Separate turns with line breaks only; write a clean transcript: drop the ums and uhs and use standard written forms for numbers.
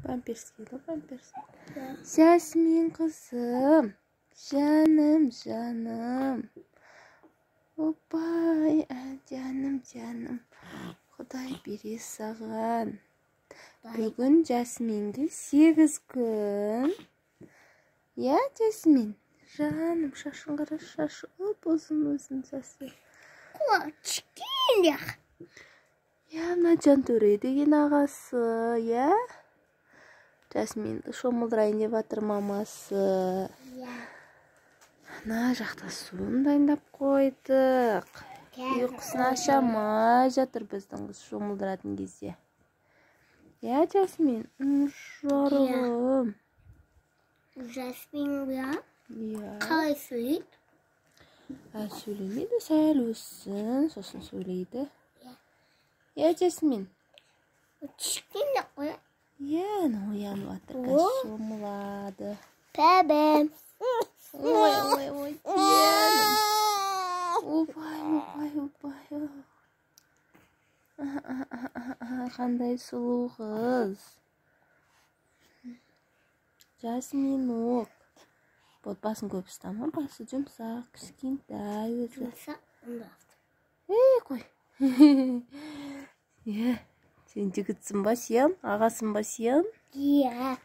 Памперс киді, памперс. Жасмин қызым, жаным. Опай, жаным. Құдай бере саған. Бүгін Жасминге 8 күн. Я, Жасмин? Жаным, шашын қара, шашы ұзын сасы.
Кішкене.
Я, мына Жантөре деген ағасы, я? Жасминді шомылдырайын деп жатыр мамасы. Ана жақта суын дайындап қойдық. Ұйқысын ашамай жатыр біздің қыз шомылдыратын кезде. Я, Жасмин? Жарығым.
Жасмин бе?
Я.
Қалай сөйлейді?
Сөйлемейді, сәл өссін, сосын сөйлейді. Я, Жасмин?
Кішкене қой.
Я, оянып жатыр, қазір шомылады.
Пәбәм.
Ой, жаным. Опай. Қандай сұлу қыз. Жасминок. Отбасын көп ұстама, басы жұмсақ, кішкентай өзі. Қой. Сен жігітсің ба, сен? Ағасың ба, сен?
Иә.